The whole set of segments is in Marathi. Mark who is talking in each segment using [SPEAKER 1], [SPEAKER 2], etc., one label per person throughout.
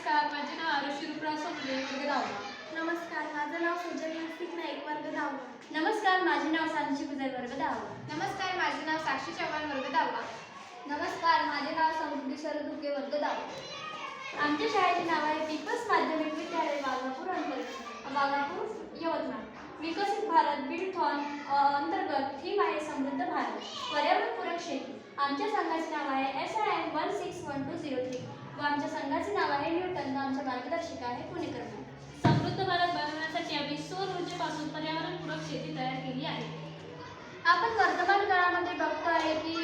[SPEAKER 1] नमस्कार, माझे नाव आरुषी रुपराव सोमले, वर्ग 10वा.
[SPEAKER 2] नमस्कार, माझं नाव सुजल नास्तिक नाईक, वर्ग 10वा.
[SPEAKER 3] नमस्कार, माझे नाव साक्षी गुजर, वर्ग 10वा.
[SPEAKER 1] नमस्कार, माझे नाव साक्षी चव्हाण, वर्ग 10वा.
[SPEAKER 3] नमस्कार, माझे नाव समृद्धी शरद हुके, वर्ग 10वा. आमच्या शाळेचे नाव आहे पीपल्स माध्यमिक विद्यालय वाघापूर यवतमाळ. विकसित भारत बिल्डथॉन अंतर्गत थीम आहे समृद्ध भारत, पर्यावरणपूरक शेती. आमच्या संघाचे नाव आहे SIM 161203 व आमच्या संघाचे नाव आहे न्यूटन व आमच्या मार्गदर्शिका आहे पुणेकर.
[SPEAKER 4] समृद्ध भारत बनवण्यासाठी आम्ही सौर ऊर्जेपासून पर्यावरणपूरक शेती तयार केली आहे.
[SPEAKER 3] आपण वर्तमान काळामध्ये बघतो आहे की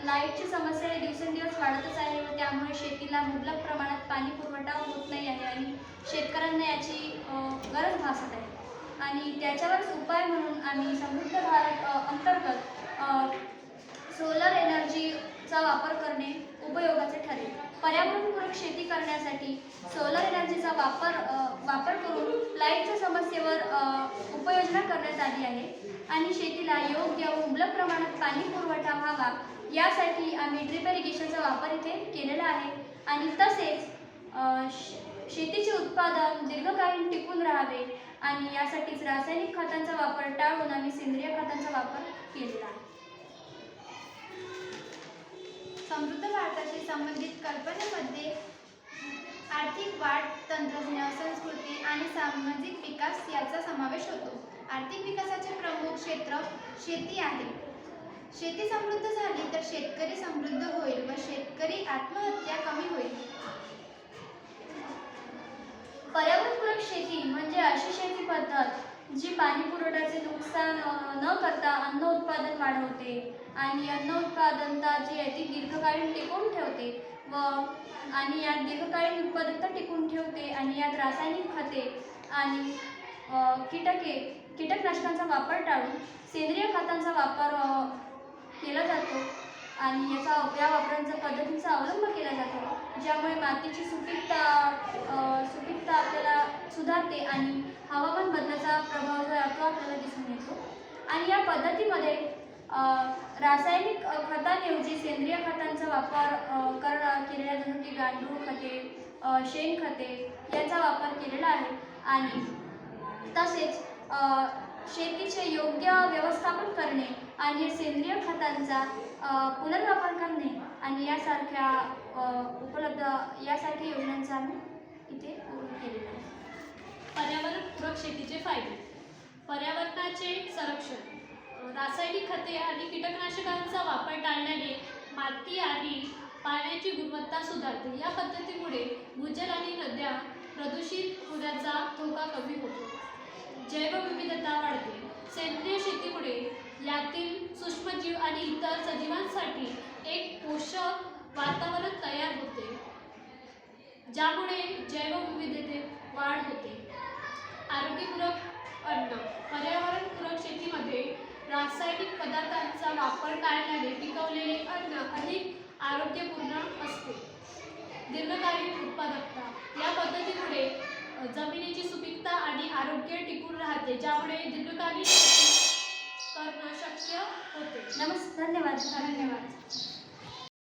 [SPEAKER 3] लाईटची समस्या दिवसेंदिवस वाढतच आहे व त्यामुळे शेतीला मुबलक प्रमाणात पाणी पुरवठा होत नाही आहे आणि शेतकऱ्यांना याची गरज भासत आहे. आणि त्याच्यावरच उपाय म्हणून आम्ही समृद्ध भारत अंतर्गत सोलर एनर्जीचा वापर करणे उपयोगाचे ठरेल. पर्यावरणपूरक शेती करण्यासाठी सोलर एनर्जीचा वापर करून लाईटच्या समस्येवर उपाययोजना करण्यात आली आहे आणि शेतीला योग्य व मुबलक प्रमाणात पाणी पुरवठा व्हावा यासाठी आम्ही ड्रिप इरिगेशनचा वापर इथे केलेला आहे. आणि तसेच शेतीचे उत्पादन दीर्घकालीन टिकून राहावे आणि यासाठीच रासायनिक खतांचा वापर टाळून आम्ही सेंद्रिय खतांचा वापर केलेला आहे.
[SPEAKER 2] समृद्ध भारताशी संबंधित कल्पनेमध्ये आर्थिक वाढ, तंत्रज्ञान, संस्कृती आणि सामाजिक विकास याचा समावेश होतो. आर्थिक विकासाचे प्रमुख क्षेत्र शेती आहे. शेती समृद्ध झाली तर शेतकरी समृद्ध होईल व शेतकरी आत्महत्या कमी होईल.
[SPEAKER 3] पर्यावरणपूरक शेती म्हणजे अशी शेती पद्धत जी पाणी पुरवठ्याचे नुकसान न करता अन्न उत्पादन वाढवते आणि अन्न उत्पादनता जी आहे ती दीर्घकालीन टिकवून ठेवते आणि यात दीर्घकालीन उत्पादनता टिकवून ठेवते आणि यात रासायनिक खते आणि कीटकनाशकांचा वापर टाळून सेंद्रिय खतांचा वापर केला जातो आणि या वापरांच्या पद्धतींचा अवलंब केला जातो, ज्यामुळे मातीची सुपीकता आपल्याला सुधारते आणि हवामान बदलाचा प्रभाव जो आहे तो आपल्याला दिसून येतो. आणि या पद्धतीमध्ये रासायनिक खतांऐवजी सेंद्रिय खतांचा वापर केलेला जसं की गांडूळ खते, शेणखते यांचा वापर केलेला आहे. आणि तसेच शेतीचे योग्य व्यवस्थापन करणे आणि सेंद्रिय खतांचा पुनर्वापर करणे आणि यासारख्या यासारख्या योजनांचा आम्ही इथे केलेला आहे.
[SPEAKER 4] पर्यावरणपूरक शेतीचे फायदे: पर्यावरणाचे संरक्षण. रासायनिक खते आणि कीटकनाशकांचा वापर टाळल्याने माती आणि पाण्याची गुणवत्ता सुधारते. या पद्धतीमुळे भूजल आणि नद्या प्रदूषित होण्याचा धोका कमी होतो. जैवविविधता वाढते. सेंद्रिय शेतीमुळे यातील सूक्ष्मजीव आणि इतर सजीवांसाठी एक पोषक वातावरण तयार होते, ज्यामुळे जैवविविधतेत वाढ होते. आरोग्यपूरक अन्न. पर्यावरणपूरक शेतीमध्ये रासायनिक पदार्थांचा वापर टाळल्याने पिकवलेले अन्न अधिक आरोग्यपूर्ण असते. दीर्घकालीन उत्पादकता. या पद्धतीमुळे जमिनीची सुपीकता आणि आरोग्य टिकून राहते, ज्यामुळे दीर्घकालीन शेती करणं शक्य होते.
[SPEAKER 3] धन्यवाद.